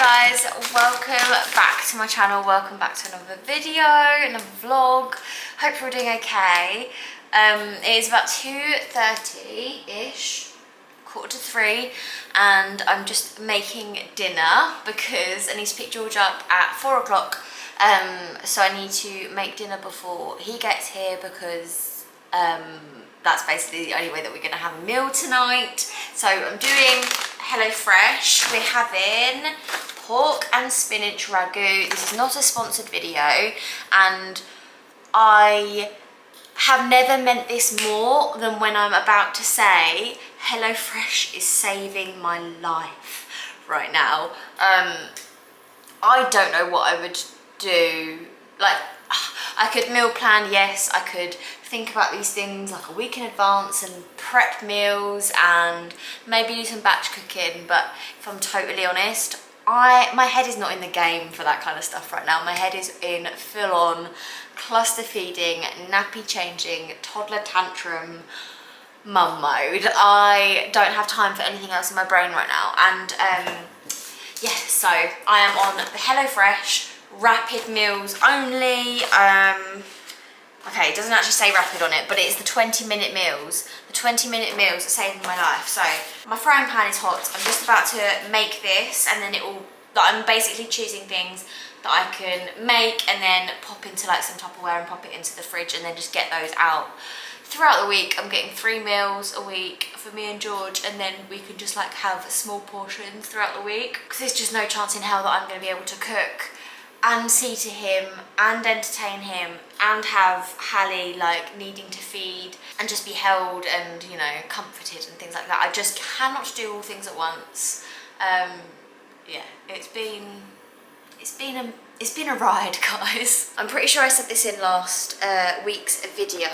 guys, welcome back to my channel, welcome back to another video, another vlog. Hope you're all doing okay. It is about 2:30-ish, 2:45, and I'm just making dinner because I need to pick George up at 4 o'clock. So I need to make dinner before he gets here because that's basically the only way that we're going to have a meal tonight. So I'm doing HelloFresh. We're having pork and spinach ragu. This is not a sponsored video, and I have never meant this more than when I'm about to say HelloFresh is saving my life right now. I don't know what I would do. Like, I could meal plan, yes, I could think about these things like a week in advance and prep meals and maybe do some batch cooking, but if I'm totally honest, my head is not in the game for that kind of stuff right now. My head is in full-on cluster feeding, nappy changing, toddler tantrum mum mode. I don't have time for anything else in my brain right now, and yeah, so I am on the HelloFresh rapid meals only. Okay, it doesn't actually say rapid on it, but it's the 20-minute meals. The 20-minute meals are saving my life. So my frying pan is hot. I'm just about to make this, and then I'm basically choosing things that I can make and then pop into like some Tupperware and pop it into the fridge and then just get those out. Throughout the week, I'm getting 3 meals a week for me and George, and then we can just like have small portions throughout the week, because there's just no chance in hell that I'm going to be able to cook and see to him and entertain him and have Hallie like needing to feed and just be held and, you know, comforted and things like that. I just cannot do all things at once. Yeah, it's been a ride, guys. I'm pretty sure I said this in last week's video,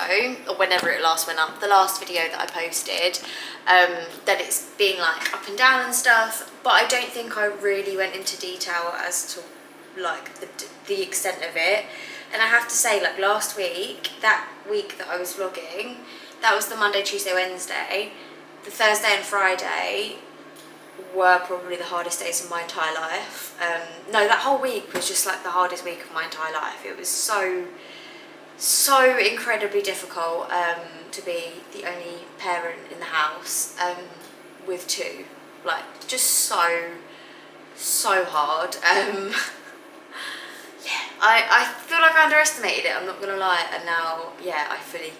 or whenever it last went up, the last video that I posted, that it's been like up and down and stuff, but I don't think I really went into detail as to like the extent of it. And I have to say, like last week, that week that I was vlogging, that was the Monday, Tuesday, Wednesday. The Thursday and Friday were probably the hardest days of my entire life. No, that whole week was just like the hardest week of my entire life. It was so incredibly difficult to be the only parent in the house with 2. Like, just so hard. Yeah, I feel like I underestimated it, I'm not gonna lie, and now, yeah, I fully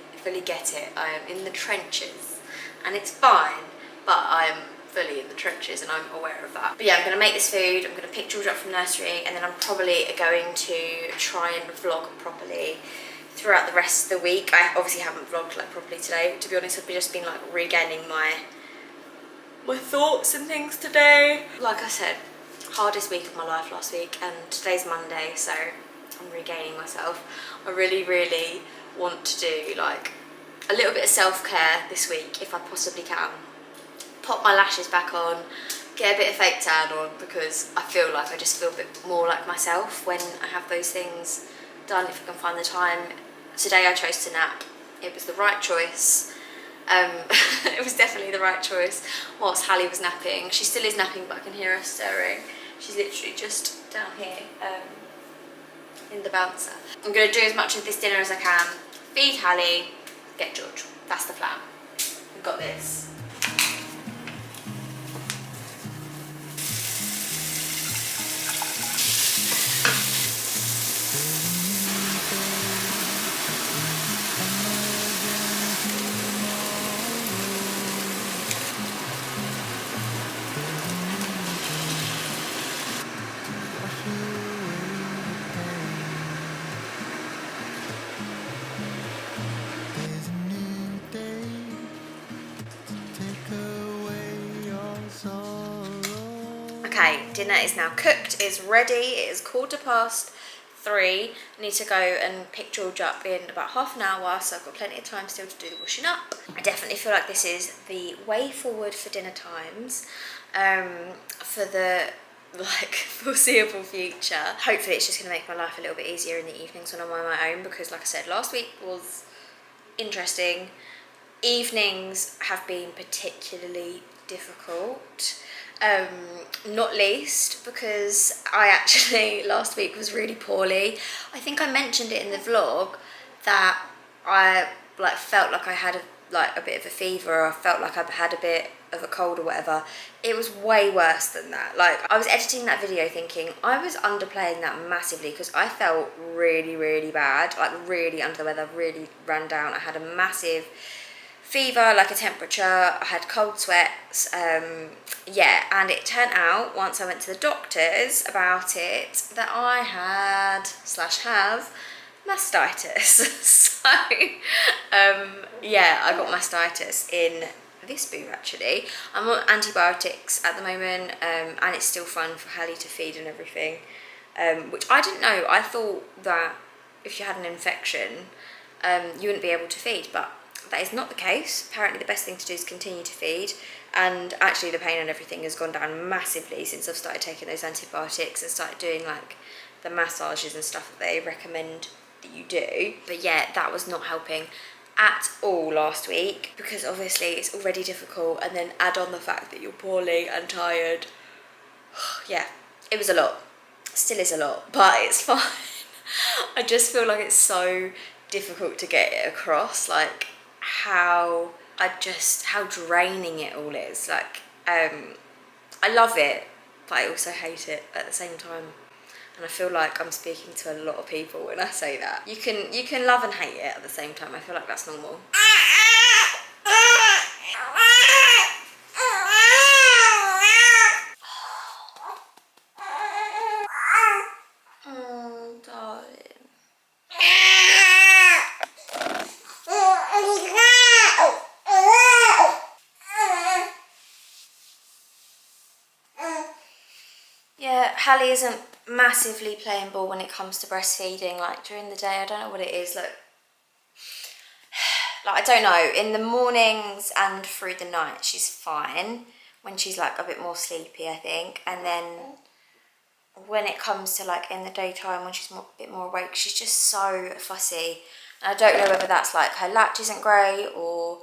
get it. I am in the trenches, and it's fine, but I'm fully in the trenches and I'm aware of that. But yeah, I'm gonna make this food, I'm gonna pick George up from nursery, and then I'm probably going to try and vlog properly throughout the rest of the week. I obviously haven't vlogged like properly today, to be honest. I've just been like regaining my thoughts and things today. Like I said, hardest week of my life last week, and today's Monday, so I'm regaining myself. I really want to do like a little bit of self-care this week if I possibly can. Pop my lashes back on, get a bit of fake tan on, because I feel like I just feel a bit more like myself when I have those things done, if I can find the time. Today I chose to nap. It was the right choice. It was definitely the right choice whilst Hallie was napping. She still is napping, but I can hear her stirring. She's literally just down here in the bouncer. I'm going to do as much of this dinner as I can. Feed Hallie, get George. That's the plan. We've got this. Okay, dinner is now cooked, it's ready, it is 3:15. I need to go and pick George up in about half an hour, so I've got plenty of time still to do the washing up. I definitely feel like this is the way forward for dinner times, for the like foreseeable future. Hopefully it's just going to make my life a little bit easier in the evenings when I'm on my own, because like I said, last week was interesting. Evenings have been particularly difficult. Not least because I actually last week was really poorly. I think I mentioned it in the vlog that I like felt like I had a bit of a fever, or I felt like I had a bit of a cold or whatever. It was way worse than that. Like, I was editing that video thinking I was underplaying that massively because I felt really, really bad, like really under the weather, really ran down. I had a massive fever, like a temperature, I had cold sweats, yeah, and it turned out once I went to the doctors about it that I had / have mastitis. So yeah, I got mastitis in this boob actually. I'm on antibiotics at the moment, and it's still fun for Hallie to feed and everything, which I didn't know. I thought that if you had an infection, you wouldn't be able to feed, but that is not the case. Apparently the best thing to do is continue to feed, and actually the pain and everything has gone down massively since I've started taking those antibiotics and started doing like the massages and stuff that they recommend that you do. But yeah, that was not helping at all last week, because obviously it's already difficult, and then add on the fact that you're poorly and tired. Yeah, it was a lot. Still is a lot, but it's fine. I just feel like it's so difficult to get it across, like how draining it all is. Like, I love it, but I also hate it at the same time. And I feel like I'm speaking to a lot of people when I say that. You can love and hate it at the same time. I feel like that's normal. Oh, darling. Yeah, Hallie isn't massively playing ball when it comes to breastfeeding. Like during the day, I don't know what it is. Like I don't know. In the mornings and through the night, she's fine. When she's like a bit more sleepy, I think. And then when it comes to like in the daytime, when she's a bit more awake, she's just so fussy. And I don't know whether that's like her latch isn't great, or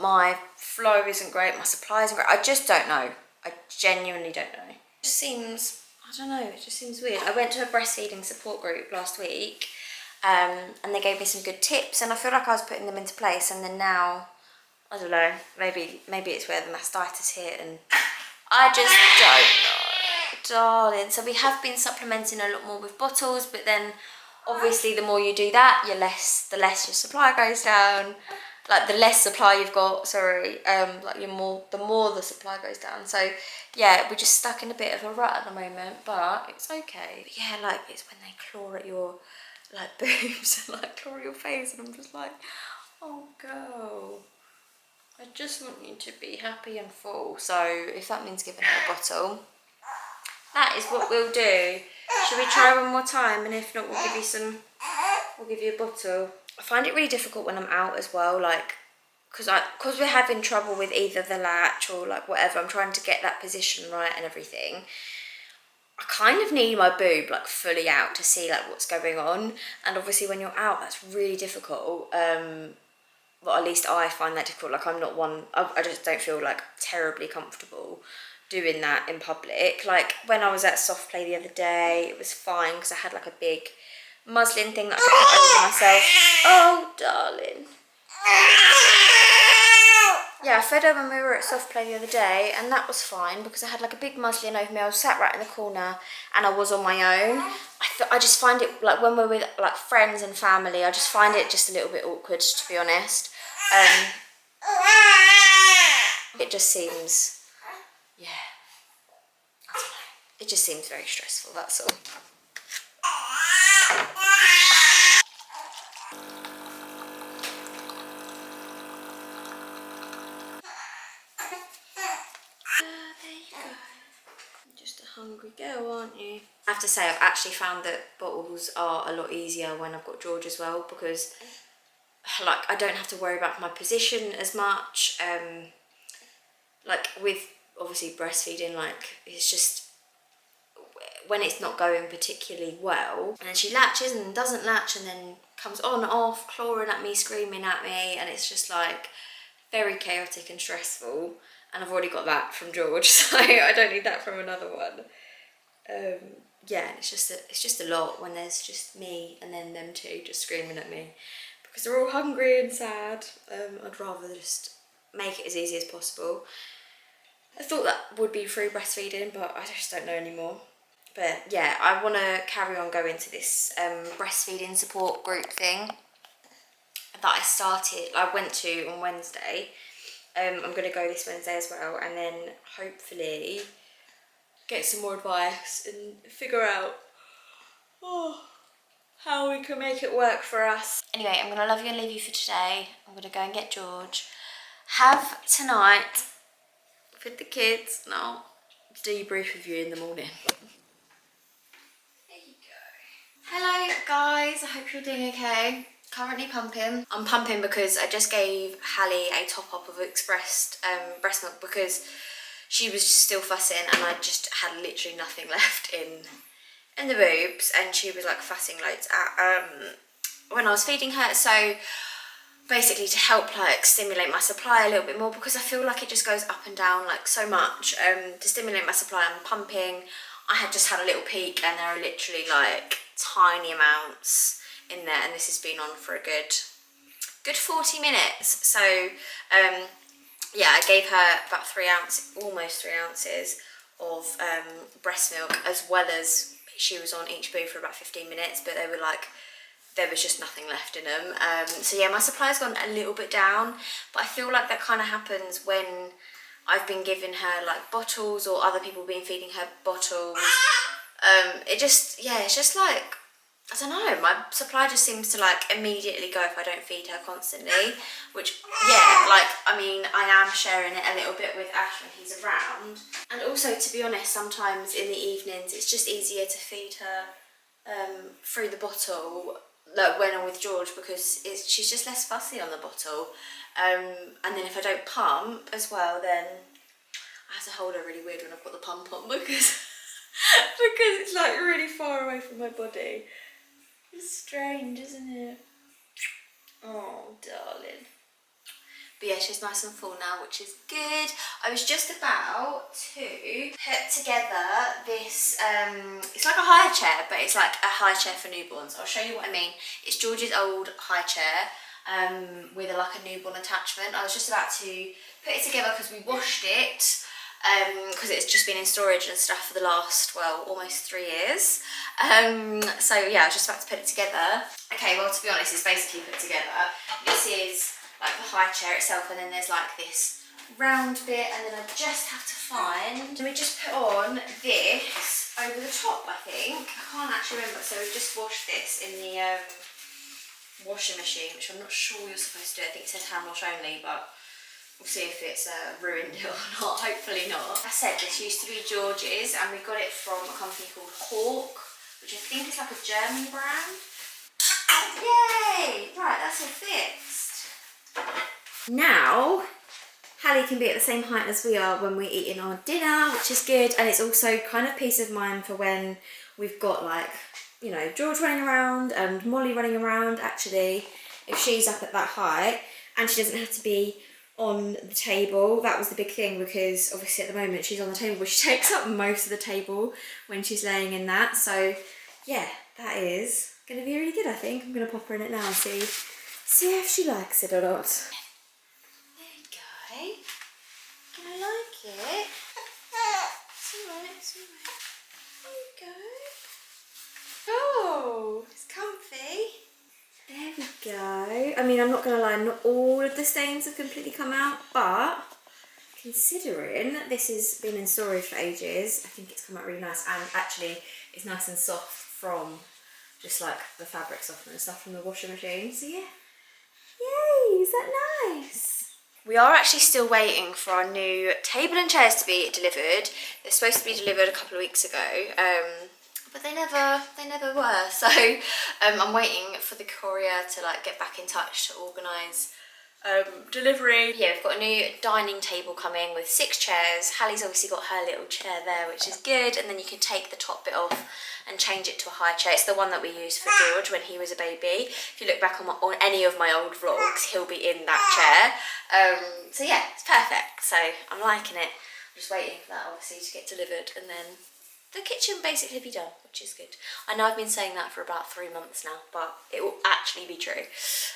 my flow isn't great, my supply isn't great. I just don't know. I genuinely don't know. It just seems, I don't know, it just seems weird. I went to a breastfeeding support group last week, and they gave me some good tips, and I feel like I was putting them into place, and then now, I don't know, maybe it's where the mastitis hit, and I just don't know, darling. So we have been supplementing a lot more with bottles, but then obviously the more you do that, the less your supply goes down. Like the less supply you've got, sorry, like the more the supply goes down. So yeah, we're just stuck in a bit of a rut at the moment, but it's okay. But yeah, like it's when they claw at your like boobs and like claw at your face, and I'm just like, oh girl, I just want you to be happy and full. So if that means giving her a bottle, that is what we'll do. Should we try one more time? And if not, we'll give you a bottle. I find it really difficult when I'm out as well, like, because we're having trouble with either the latch or like whatever. I'm trying to get that position right and everything. I kind of need my boob like fully out to see like what's going on. And obviously when you're out, that's really difficult. But at least I find that difficult. Like I'm not one, I just don't feel like terribly comfortable doing that in public. Like when I was at soft play the other day, it was fine because I had like a big muslin thing that I could put over myself. Oh, darling. Yeah, I fed her when we were at soft play the other day, and that was fine because I had like a big muslin over me. I was sat right in the corner and I was on my own. I just find it, like when we're with like friends and family, I just find it just a little bit awkward, to be honest. It just seems, yeah, I don't know. It just seems very stressful, that's all. There you go. You're just a hungry girl, aren't you? I have to say, I've actually found that bottles are a lot easier when I've got George as well, because like I don't have to worry about my position as much. Like with obviously breastfeeding, like it's just when it's not going particularly well, and then she latches and doesn't latch, and then comes on and off, clawing at me, screaming at me, and it's just like very chaotic and stressful. and I've already got that from George, so I don't need that from another one. Yeah, it's just a lot when there's just me and then them two just screaming at me because they're all hungry and sad. I'd rather just make it as easy as possible. I thought that would be free breastfeeding, but I just don't know anymore. But yeah, I want to carry on going to this breastfeeding support group thing that I went to on Wednesday. I'm going to go this Wednesday as well, and then hopefully get some more advice and figure out how we can make it work for us. Anyway, I'm going to love you and leave you for today. I'm going to go and get George. Have tonight with the kids. No, debrief with you in the morning. There you go. Hello guys, I hope you're doing okay. Currently pumping. I'm pumping because I just gave Hallie a top up of expressed breast milk because she was still fussing and I just had literally nothing left in the boobs, and she was like fussing loads at when I was feeding her. So basically to help like stimulate my supply a little bit more, because I feel like it just goes up and down like so much, to stimulate my supply I'm pumping. I had just had a little peek and there are literally like tiny amounts in there, and this has been on for a good 40 minutes. So yeah, I gave her about almost 3 ounces of breast milk, as well as she was on each boob for about 15 minutes, but they were like, there was just nothing left in them. So yeah, my supply's gone a little bit down, but I feel like that kind of happens when I've been giving her like bottles, or other people been feeding her bottles. It's just like, I don't know, my supply just seems to like immediately go if I don't feed her constantly, which, yeah, like, I mean, I am sharing it a little bit with Ash when he's around. And also, to be honest, sometimes in the evenings, it's just easier to feed her through the bottle, like when I'm with George, because she's just less fussy on the bottle. And then if I don't pump as well, then I have to hold her really weird when I've got the pump on, because it's like really far away from my body. It's strange, isn't it? Oh, darling. But yeah, she's nice and full now, which is good. I was just about to put together this, it's like a high chair, but it's like a high chair for newborns. I'll show you what I mean. It's George's old high chair with like a newborn attachment. I was just about to put it together because we washed it, because it's just been in storage and stuff for the last, well, almost 3 years. So yeah, I was just about to put it together. Okay, well, to be honest, it's basically put together. This is like the high chair itself, and then there's like this round bit, and then I just have to find, we just put on this over the top, I think. I can't actually remember. So we've just washed this in the washing machine, which I'm not sure you're supposed to do. I think it says hand wash only, but we'll see if it's ruined it or not. Hopefully not. I said this used to be George's, and we got it from a company called Hawk, which I think is like a German brand. Yay! Right, that's all fixed. Now, Hallie can be at the same height as we are when we're eating our dinner, which is good, and it's also kind of peace of mind for when we've got like, you know, George running around and Molly running around. Actually, if she's up at that height and she doesn't have to be on the table. That was the big thing, because obviously at the moment she's on the table, but she takes up most of the table when she's laying in that. So yeah, that is going to be really good, I think. I'm going to pop her in it now and see if she likes it or not. There you go. I like it. It's alright, it's alright. There you go. Oh, it's comfy. There we go. I mean, I'm not going to lie, not all of the stains have completely come out, but considering this has been in storage for ages, I think it's come out really nice, and actually it's nice and soft from just like the fabric softener and stuff from the washing machine. So yeah, yay, is that nice? We are actually still waiting for our new table and chairs to be delivered. They're supposed to be delivered a couple of weeks ago, but they never were. So I'm waiting for the courier to like get back in touch to organise delivery. Yeah, we've got a new dining table coming with 6 chairs. Hallie's obviously got her little chair there, which is good, and then you can take the top bit off and change it to a high chair. It's the one that we used for George when he was a baby. If you look back on any of my old vlogs, he'll be in that chair. So yeah, it's perfect. So I'm liking it. I'm just waiting for that obviously to get delivered, and then the kitchen basically be done, which is good. I know I've been saying that for about 3 months now, but it will actually be true.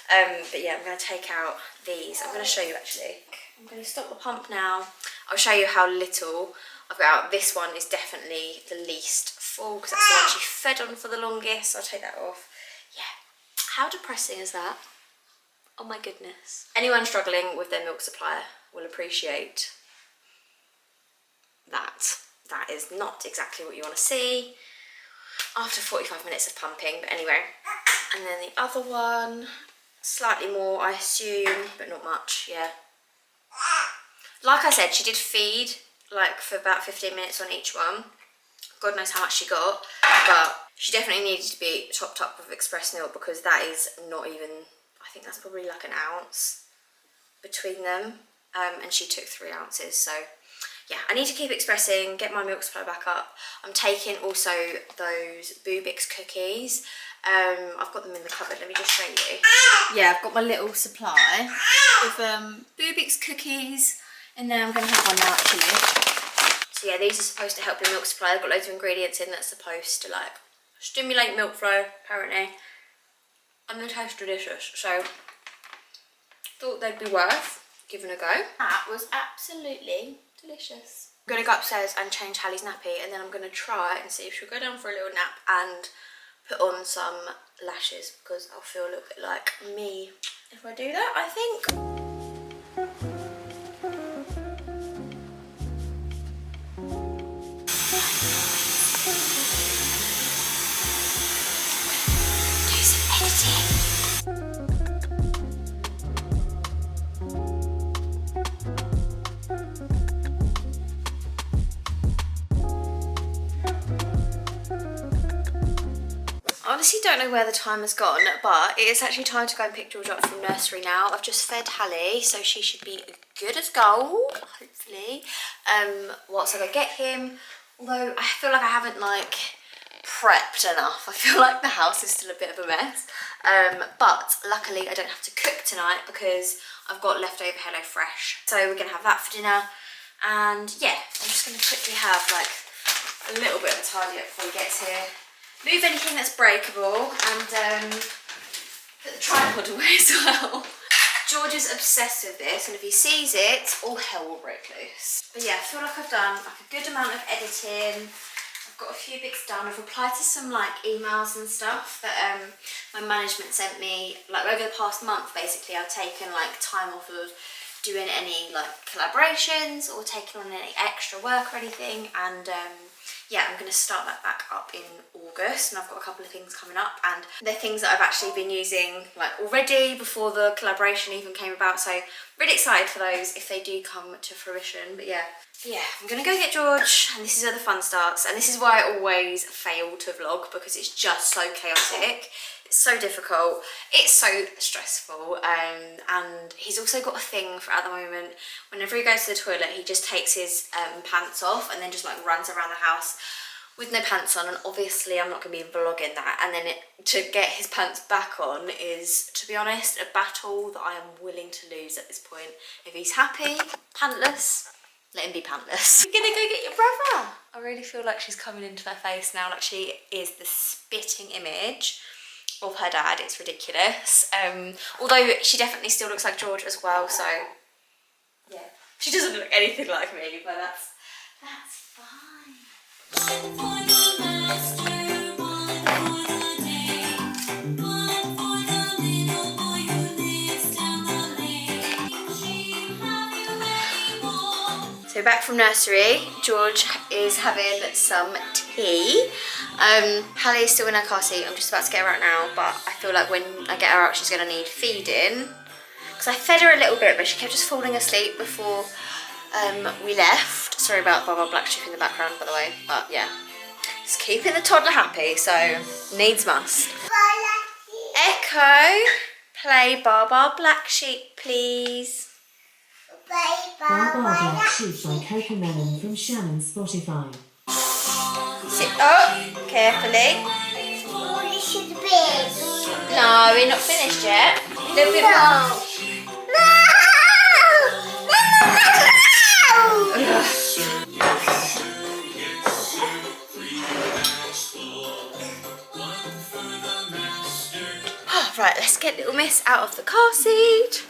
But yeah, I'm going to take out these. I'm going to show you actually. I'm going to stop the pump now. I'll show you how little I've got out. This one is definitely the least full because that's the one she fed on for the longest. I'll take that off. Yeah. How depressing is that? Oh my goodness. Anyone struggling with their milk supply will appreciate that. That is not exactly what you want to see after 45 minutes of pumping, but anyway. And then the other one, slightly more I assume, but not much, yeah. Like I said, she did feed like for about 15 minutes on each one. God knows how much she got, but she definitely needed to be topped up with express milk because that is not even, I think that's probably like an ounce between them, and she took 3 ounces, so yeah, I need to keep expressing, get my milk supply back up. I'm taking also those Boobix cookies. I've got them in the cupboard, let me just show you. Yeah, I've got my little supply of Boobix cookies, and then I'm going to have one now actually. So yeah, these are supposed to help your milk supply. I've got loads of ingredients in that's supposed to like stimulate milk flow, apparently. And they taste delicious, so thought they'd be worth giving a go. That was absolutely delicious. I'm going to go upstairs and change Hallie's nappy, and then I'm going to try and see if she'll go down for a little nap and put on some lashes because I'll feel a little bit like me if I do that, I think. Do some editing. I honestly don't know where the time has gone, but it is actually time to go and pick George up from nursery now. I've just fed Hallie, so she should be good as gold, hopefully, whilst I go get him. Although I feel like I haven't like prepped enough. I feel like the house is still a bit of a mess. But luckily I don't have to cook tonight because I've got leftover HelloFresh. So we're gonna have that for dinner. And yeah, I'm just gonna quickly have like a little bit of a tidy up before he gets here. Move anything that's breakable and put the tripod away as well. George is obsessed with this, and if he sees it, all hell will break loose. But yeah, I feel like I've done like a good amount of editing. I've got a few bits done. I've replied to some like emails and stuff that my management sent me like over the past month. Basically, I've taken like time off of doing any like collaborations or taking on any extra work or anything, and yeah, I'm going to start that back up in August, and I've got a couple of things coming up, and they're things that I've actually been using like already before the collaboration even came about, so really excited for those if they do come to fruition. But yeah, I'm going to go get George, and this is where the fun starts, and this is why I always fail to vlog, because it's just so chaotic. It's so difficult, it's so stressful, and he's also got a thing for at the moment, whenever he goes to the toilet, he just takes his pants off and then just like runs around the house with no pants on, and obviously I'm not going to be vlogging that, and then to get his pants back on is, to be honest, a battle that I am willing to lose at this point. If he's happy, pantless, let him be pantless. You're gonna go get your brother. I really feel like she's coming into their face now, like she is the spitting image of her dad. It's ridiculous. Although she definitely still looks like George as well, so yeah, she doesn't look anything like me, but that's fine. One for the master, one for the day, one for the little boy who lives down the lane. Have you any more? So back from nursery, George is having some tea. Hallie is still in her car seat. I'm just about to get her out now, but I feel like when I get her out, she's going to need feeding. Because I fed her a little bit, but she kept just falling asleep before we left. Sorry about Baba Black Sheep in the background, by the way. But yeah, just keeping the toddler happy, so needs must. Echo, Play Bar Bar Black Sheep, please. Bar Bar Black Sheep by Cocomelon from Shannon's Spotify. Sit up, carefully. No, we're not finished yet. A little bit more. Oh, right, let's get little miss out of the car seat.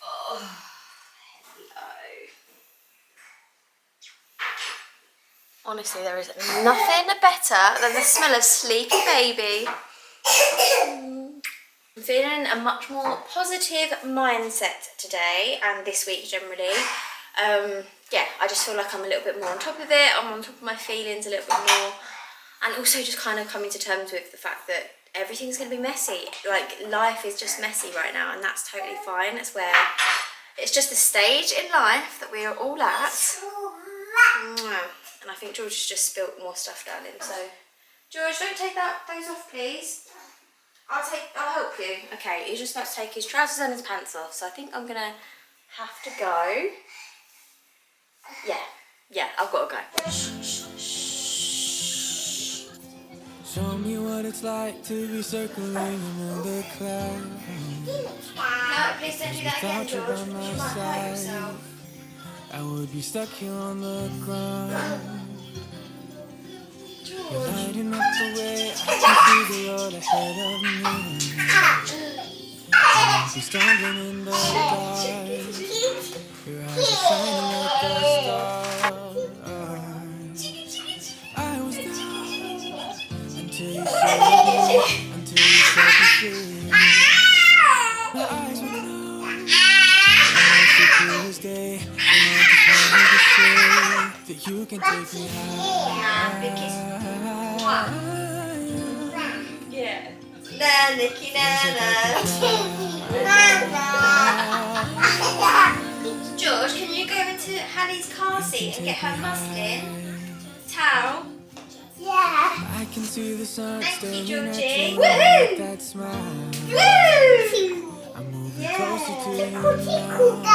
Oh, hello. Honestly, there is nothing better than the smell of sleepy baby. I'm feeling a much more positive mindset today and this week generally. Yeah, I just feel like I'm a little bit more on top of it. I'm on top of my feelings a little bit more, and also just kind of coming to terms with the fact that everything's going to be messy. Like, life is just messy right now, and that's totally fine. It's where it's just a stage in life that we are all at. And I think George has just spilt more stuff down him. So, George, don't take those off, please. I'll help you. Okay, he's just about to take his trousers and his pants off, so I think I'm gonna have to go. Yeah, I've got to go. Show me what it's like to be circling around the clouds. No, please don't do that again, George, because you might hurt yourself. I would be stuck here on the ground. You're lighting up the way, I can see the road ahead of me. Be stumbling in the dark. Your eyes are shining like the stars. I was down until you set me free. My eyes were closed, and I see clear as day. And I just wanted to say that you can take me high. Yeah. Na, Nikki, na, na. George, can you go into Hallie's car seat and get her muslin towel? Yeah. I can see the sun Thank you, staring at Georgie. you Woohoo! with that smile. Woo! I'm moving Yeah. closer to you now.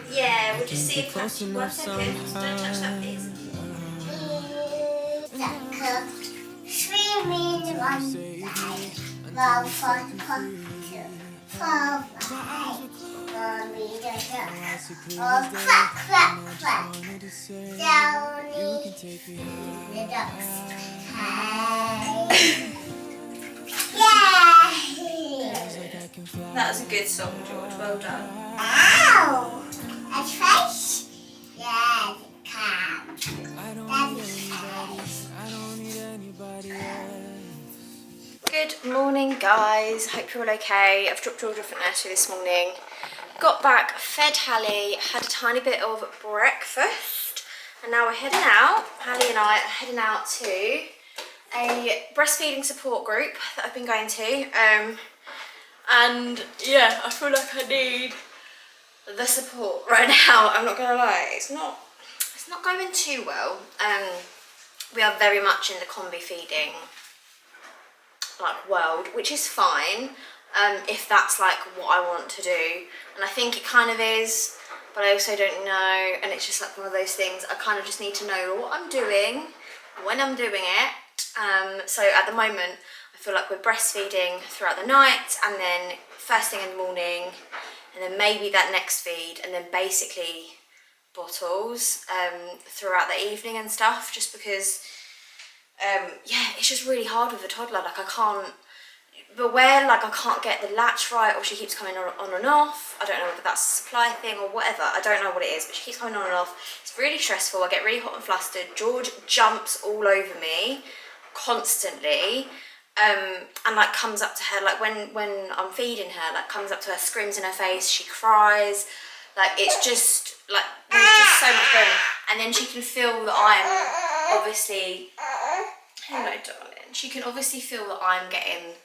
Yeah, we'll just see if Close that's enough 1 second. Just don't touch that, please. You can take me That was a good song, George. Well done. Ow! A fish? Yeah, the cat. I don't need anybody else. Good morning, guys. Hope you're all okay. I've dropped George off at nursery this morning. Got back, fed Hallie, had a tiny bit of breakfast, and now we're heading out. Hallie and I are heading out to a breastfeeding support group that I've been going to. And yeah, I feel like I need the support right now. I'm not gonna lie, it's not going too well. We are very much in the combi feeding world, which is fine if that's like what I want to do, and I think it kind of is, but I also don't know, and it's just like one of those things. I kind of just need to know what I'm doing when I'm doing it. So at the moment I feel like we're breastfeeding throughout the night, and then first thing in the morning, and then maybe that next feed, and then basically bottles throughout the evening and stuff, just because yeah, it's just really hard with a toddler. Like, I can't get the latch right, or she keeps coming on and off. I don't know whether that's a supply thing or whatever. I don't know what it is, but she keeps coming on and off. It's really stressful. I get really hot and flustered. George jumps all over me constantly, and like comes up to her, like when I'm feeding her, like comes up to her, screams in her face, she cries. Like, it's just like, there's just so much going on. And then she can feel that I'm obviously, hello darling, she can obviously feel that I'm getting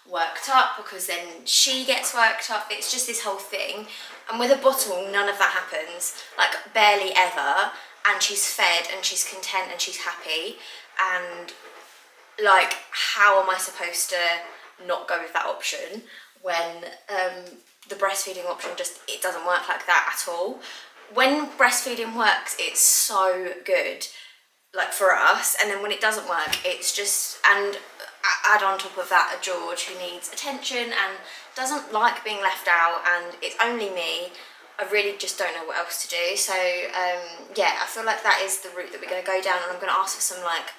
worked up, because then she gets worked up. It's just this whole thing. And with a bottle, none of that happens, like barely ever. And she's fed and she's content and she's happy. And like, how am I supposed to not go with that option when the breastfeeding option just, it doesn't work like that at all. When breastfeeding works, it's so good, like for us, and then when it doesn't work, it's just, and add on top of that a George who needs attention and doesn't like being left out, and it's only me. I really just don't know what else to do. So yeah, I feel like that is the route that we're going to go down, and I'm going to ask for some like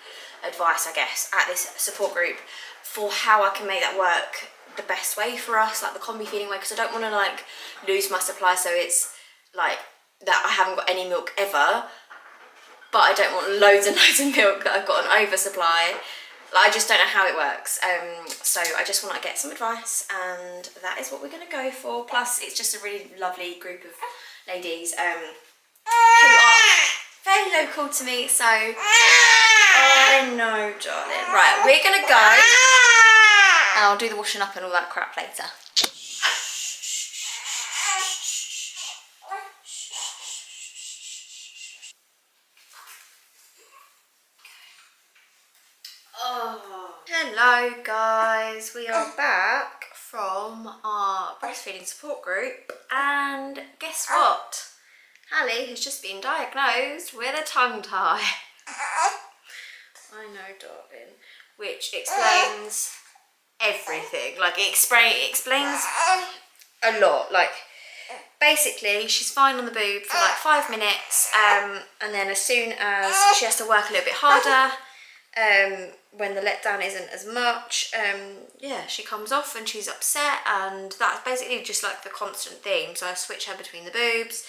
advice, I guess, at this support group for how I can make that work the best way for us, like the combi feeding way, because I don't want to like lose my supply, so it's like that I haven't got any milk ever, but I don't want loads and loads of milk that I've got an oversupply. Like, I just don't know how it works. So I just want to get some advice, and that is what we're going to go for. Plus, it's just a really lovely group of ladies who are very local to me. So I know, darling. Right, we're going to go, and I'll do the washing up and all that crap later. Oh, hello guys, we are back from our breastfeeding support group, and guess what? Hallie has just been diagnosed with a tongue tie. I know, darling. Which explains everything. Like, it explains a lot. Like, basically, she's fine on the boob for like 5 minutes, and then as soon as she has to work a little bit harder, when the letdown isn't as much, yeah, she comes off and she's upset, and that's basically just like the constant theme. So I switch her between the boobs,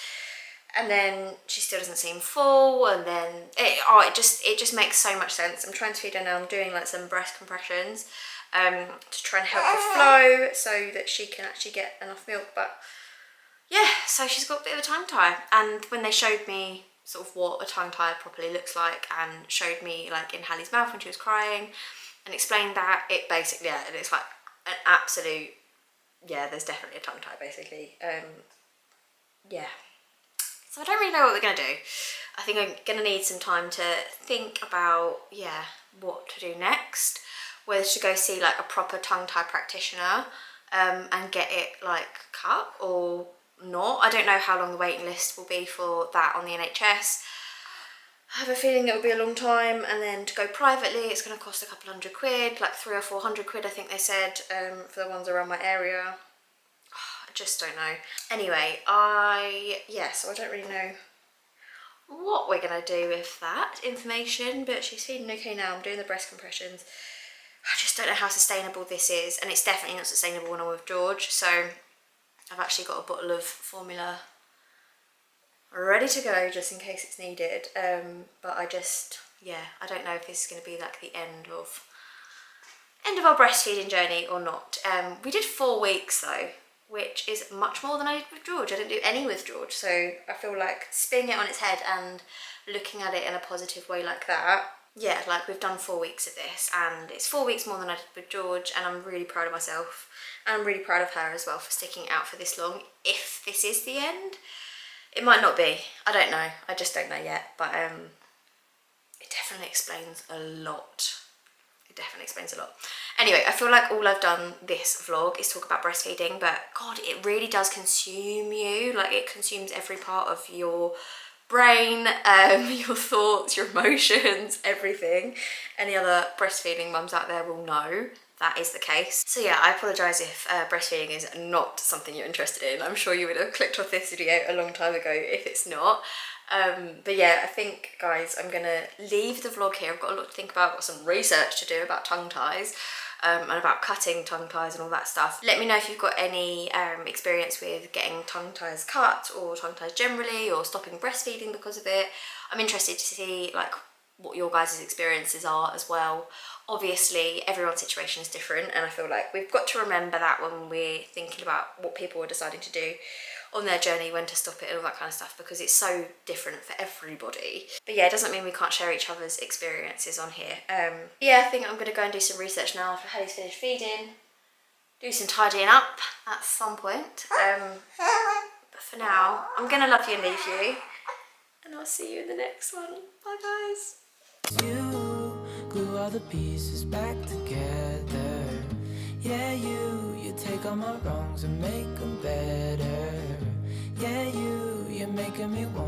and then she still doesn't seem full, and then it just makes so much sense. I'm trying to feed her now. I'm doing like some breast compressions to try and help the flow so that she can actually get enough milk. But yeah, so she's got a bit of a tongue tie, and when they showed me sort of what a tongue tie properly looks like, and showed me like in Hallie's mouth when she was crying, and explained that, it basically, yeah, it's like an absolute, yeah, there's definitely a tongue tie basically. Yeah, so I don't really know what we're going to do. I think I'm going to need some time to think about, yeah, what to do next, whether to go see like a proper tongue tie practitioner and get it like cut or not. I don't know how long the waiting list will be for that on the NHS. I have a feeling it will be a long time, and then to go privately it's going to cost a couple £100, like 300 or 400 quid I think they said, for the ones around my area. I just don't know. Anyway, so I don't really know what we're going to do with that information, but she's feeling okay now. I'm doing the breast compressions. I just don't know how sustainable this is, and it's definitely not sustainable when I'm with George, so I've actually got a bottle of formula ready to go just in case it's needed, but I just, yeah, I don't know if this is going to be like the end of our breastfeeding journey or not. We did 4 weeks though, which is much more than I did with George. I didn't do any with George, so I feel like spinning it on its head and looking at it in a positive way like that, yeah, like we've done 4 weeks of this, and it's 4 weeks more than I did with George, and I'm really proud of myself, and I'm really proud of her as well for sticking it out for this long. If this is the end, it might not be, I don't know, I just don't know yet, but it definitely explains a lot. It definitely explains a lot. Anyway, I feel like all I've done this vlog is talk about breastfeeding, but God, it really does consume you. Like, it consumes every part of your brain, your thoughts, your emotions, everything. Any other breastfeeding mums out there will know that is the case. So yeah, I apologise if breastfeeding is not something you're interested in. I'm sure you would have clicked off this video a long time ago if it's not. But yeah, I think, guys, I'm gonna leave the vlog here. I've got a lot to think about. I've got some research to do about tongue ties, and about cutting tongue ties and all that stuff. Let me know if you've got any experience with getting tongue ties cut, or tongue ties generally, or stopping breastfeeding because of it. I'm interested to see like what your guys' experiences are as well. Obviously, everyone's situation is different, and I feel like we've got to remember that when we're thinking about what people are deciding to do on their journey, when to stop it and all that kind of stuff, because it's so different for everybody. But yeah, it doesn't mean we can't share each other's experiences on here. Yeah, I think I'm going to go and do some research now after Hallie's finished feeding, do some tidying up at some point. But for now, I'm going to love you and leave you, and I'll see you in the next one. Bye guys. You glue all the pieces back together. Yeah, you take all my wrongs and make them better. Yeah, you're making me want